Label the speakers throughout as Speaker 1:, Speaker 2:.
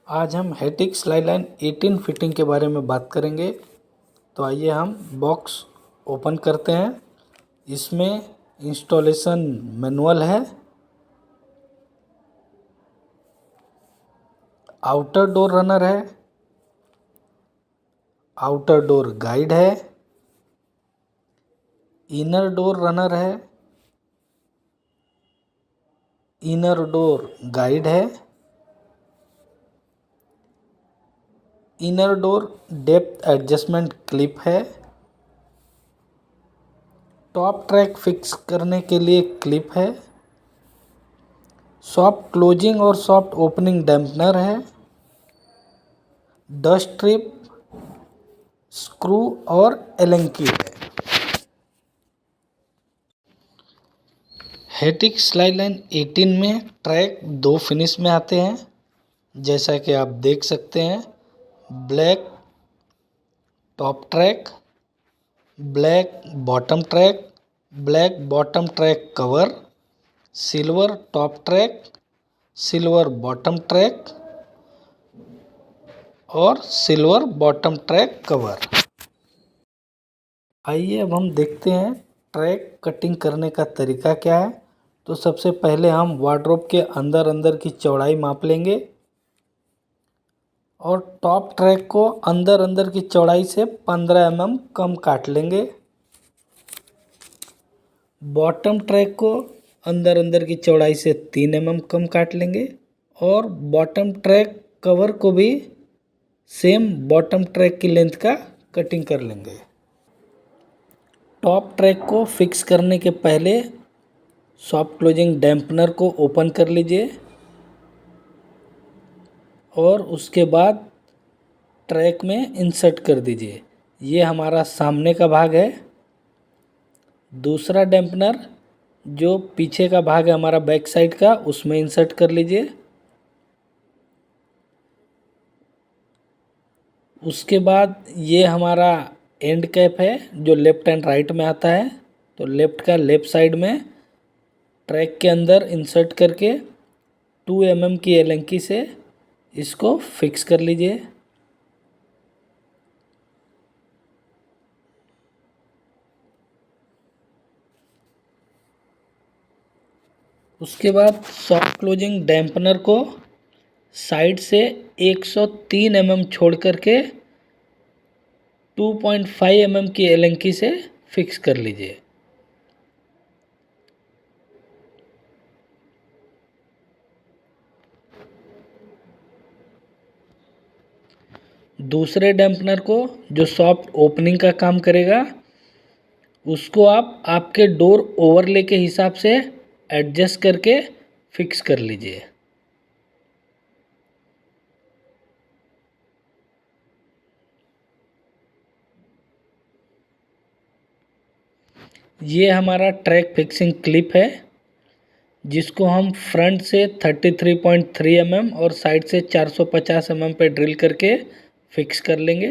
Speaker 1: आज हम हेटिक slide line 18 fitting के बारे में बात करेंगे। तो आइए हम बॉक्स ओपन करते हैं। इसमें इंस्टॉलेशन मैनुअल है, आउटर डोर रनर है, आउटर डोर गाइड है, इनर डोर रनर है, इनर डोर गाइड है, inner door depth adjustment clip है, टॉप ट्रैक फिक्स करने के लिए क्लिप है, सॉफ्ट क्लोजिंग और सॉफ्ट ओपनिंग डैम्पनर है, डस्ट स्ट्रिप, स्क्रू और एलन की है। हेटिक स्लाइड लाइन 18 में ट्रैक 2 फिनिश में आते हैं, जैसा कि आप देख सकते हैं। Black top track, black bottom track, black bottom track cover, silver top track, silver bottom track और सिल्वर बॉटम ट्रैक कवर। आइए अब हम देखते हैं ट्रैक कटिंग करने का तरीका क्या है। तो सबसे पहले हम वार्डरोब के अंदर की चौड़ाई माप लेंगे और टॉप ट्रैक को अंदर की चौड़ाई से 15 mm कम काट लेंगे। बॉटम ट्रैक को अंदर की चौड़ाई से 3 mm कम काट लेंगे और बॉटम ट्रैक कवर को भी सेम बॉटम ट्रैक की लेंथ का कटिंग कर लेंगे। टॉप ट्रैक को फिक्स करने के पहले सॉफ्ट क्लोजिंग डैम्पनर को ओपन कर लीजिए और उसके बाद ट्रैक में इंसर्ट कर दीजिए। ये हमारा सामने का भाग है। दूसरा डैम्पनर जो पीछे का भाग है हमारा बैक साइड का, उसमें इंसर्ट कर लीजिए। उसके बाद ये हमारा एंड कैप है जो लेफ्ट एंड राइट में आता है। तो लेफ्ट का लेफ्ट साइड में ट्रैक के अंदर इंसर्ट करके 2 mm की एलंकी से इसको फिक्स कर लीजिए। उसके बाद सॉफ्ट क्लोजिंग डैम्पनर को साइड से 103 mm छोड़ करके 2.5 mm की एलंकी से फिक्स कर लीजिए। दूसरे डैम्पनर को जो सॉफ्ट ओपनिंग का काम करेगा उसको आप आपके डोर ओवरले के हिसाब से एडजस्ट करके फिक्स कर लीजिए। ये हमारा ट्रैक फिक्सिंग क्लिप है जिसको हम फ्रंट से 33.3 mm और साइड से 450 mm पे ड्रिल करके फिक्स कर लेंगे।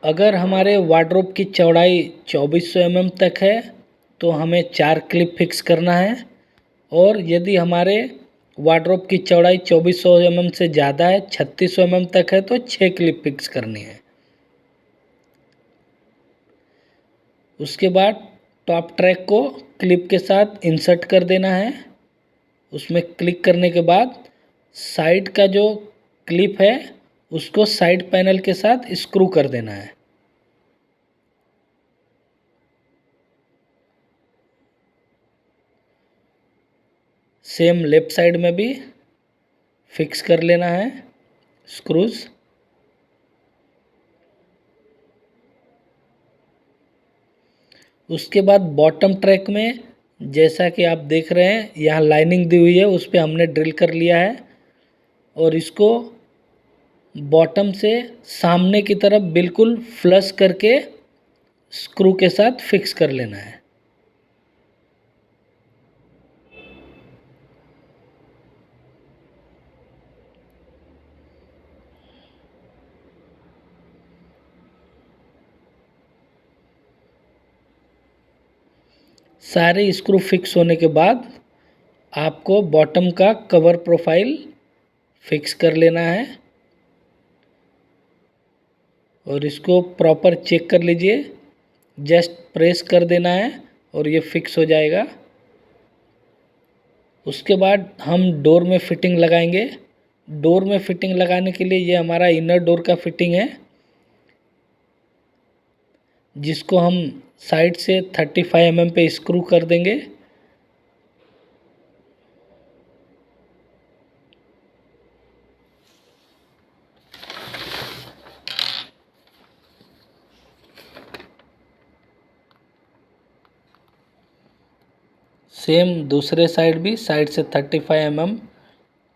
Speaker 1: अगर हमारे वार्डरोब की चौड़ाई 2400 mm तक है तो हमें 4 क्लिप फिक्स करना है, और यदि हमारे वार्डरोब की चौड़ाई 2400 mm से ज़्यादा है, 3600 mm तक है, तो 6 क्लिप फिक्स करनी है। उसके बाद टॉप ट्रैक को क्लिप के साथ इंसर्ट कर देना है। उसमें क्लिक करने के बाद साइड का जो क्लिप है उसको साइड पैनल के साथ स्क्रू कर देना है। सेम लेफ्ट साइड में भी फिक्स कर लेना है स्क्रूज। उसके बाद बॉटम ट्रैक में जैसा कि आप देख रहे हैं यहाँ लाइनिंग दी हुई है, उस पर हमने ड्रिल कर लिया है और इसको बॉटम से सामने की तरफ बिल्कुल फ्लश करके स्क्रू के साथ फिक्स कर लेना है। सारे स्क्रू फिक्स होने के बाद आपको बॉटम का कवर प्रोफाइल फिक्स कर लेना है और इसको प्रॉपर चेक कर लीजिए। जस्ट प्रेस कर देना है और ये फिक्स हो जाएगा। उसके बाद हम डोर में फिटिंग लगाएंगे। डोर में फिटिंग लगाने के लिए ये हमारा इनर डोर का फिटिंग है, जिसको हम साइड से 35 mm पे स्क्रू कर देंगे। सेम दूसरे साइड भी साइड से 35 mm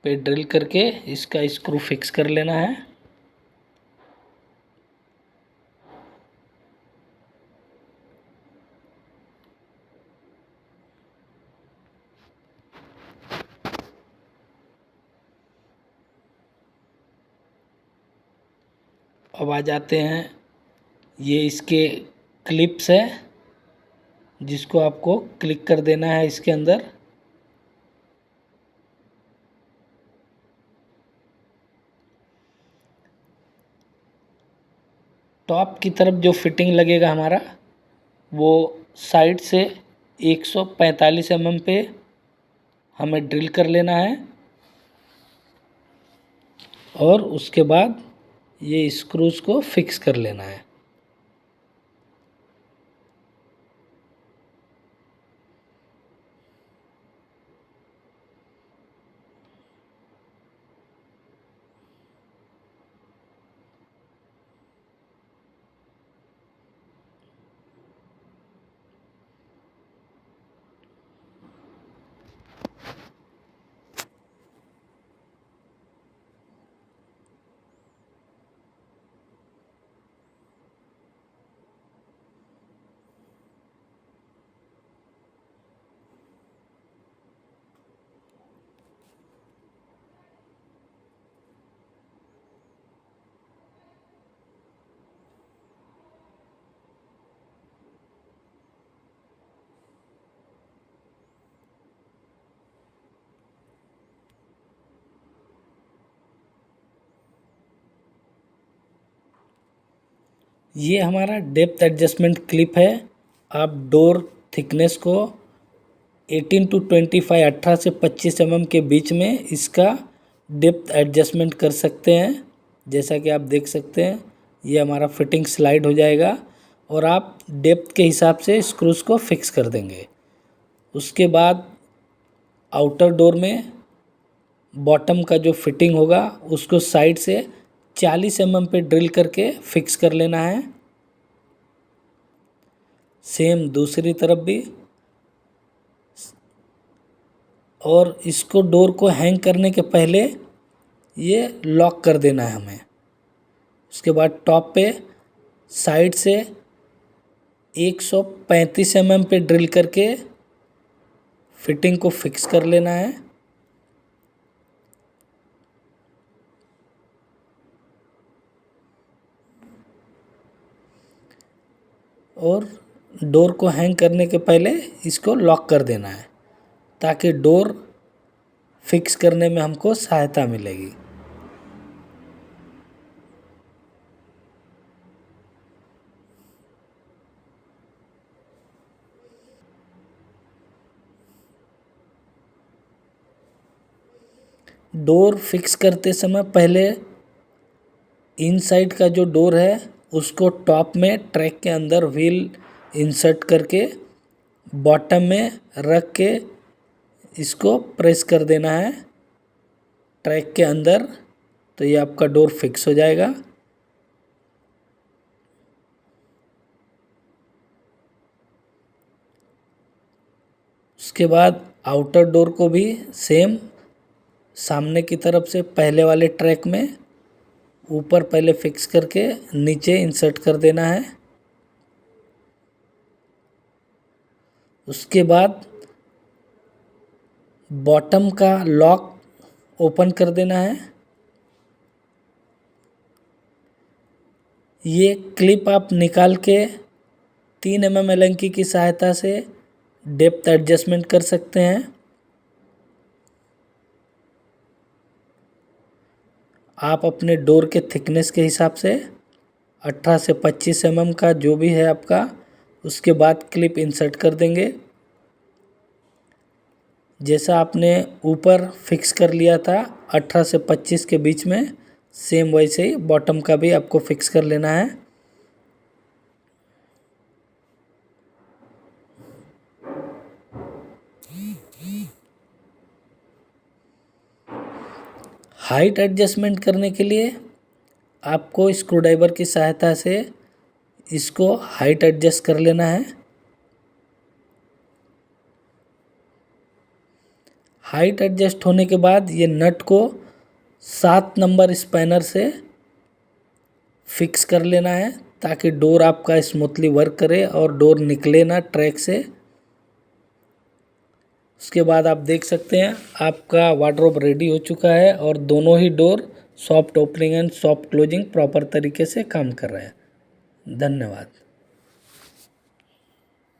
Speaker 1: पे ड्रिल करके इसका स्क्रू फिक्स कर लेना है। अब आ जाते हैं, ये इसके क्लिप्स है जिसको आपको क्लिक कर देना है इसके अंदर। टॉप की तरफ जो फिटिंग लगेगा हमारा, वो साइड से 145 mm पे हमें ड्रिल कर लेना है और उसके बाद ये स्क्रूज को फिक्स कर लेना है। ये हमारा डेप्थ एडजस्टमेंट क्लिप है। आप डोर थिकनेस को 18 to 25 18 से 25 mm के बीच में इसका डेप्थ एडजस्टमेंट कर सकते हैं। जैसा कि आप देख सकते हैं, ये हमारा फिटिंग स्लाइड हो जाएगा और आप डेप्थ के हिसाब से स्क्रूज को फिक्स कर देंगे। उसके बाद आउटर डोर में बॉटम का जो फिटिंग होगा उसको साइड से 40 mm पे ड्रिल करके फिक्स कर लेना है। सेम दूसरी तरफ भी, और इसको डोर को हैंग करने के पहले ये लॉक कर देना है हमें। उसके बाद टॉप पे साइड से 135 mm पे ड्रिल करके फिटिंग को फिक्स कर लेना है। और डोर को हैंग करने के पहले इसको लॉक कर देना है ताकि डोर फिक्स करने में हमको सहायता मिलेगी। डोर फिक्स करते समय पहले इनसाइड का जो डोर है उसको टॉप में ट्रैक के अंदर व्हील इंसर्ट करके बॉटम में रख के इसको प्रेस कर देना है ट्रैक के अंदर, तो ये आपका डोर फिक्स हो जाएगा। उसके बाद आउटर डोर को भी सेम सामने की तरफ से पहले वाले ट्रैक में ऊपर पहले फिक्स करके नीचे इंसर्ट कर देना है। उसके बाद बॉटम का लॉक ओपन कर देना है। ये क्लिप आप निकाल के 3 mm एलंकी की सहायता से डेप्थ एडजस्टमेंट कर सकते हैं। आप अपने डोर के थिकनेस के हिसाब से 18 से 25 mm का जो भी है आपका, उसके बाद क्लिप इंसर्ट कर देंगे। जैसा आपने ऊपर फिक्स कर लिया था 18 से 25 के बीच में, सेम वैसे ही बॉटम का भी आपको फिक्स कर लेना है। हाइट एडजस्टमेंट करने के लिए आपको स्क्रूड्राइवर की सहायता से इसको हाइट एडजस्ट कर लेना है। हाइट एडजस्ट होने के बाद ये नट को 7 नंबर स्पैनर से फिक्स कर लेना है, ताकि डोर आपका स्मूथली वर्क करे और डोर निकले ना ट्रैक से। उसके बाद आप देख सकते हैं आपका वार्डरोब रेडी हो चुका है और दोनों ही door soft opening and soft closing proper तरीके से काम कर रहे हैं। धन्यवाद।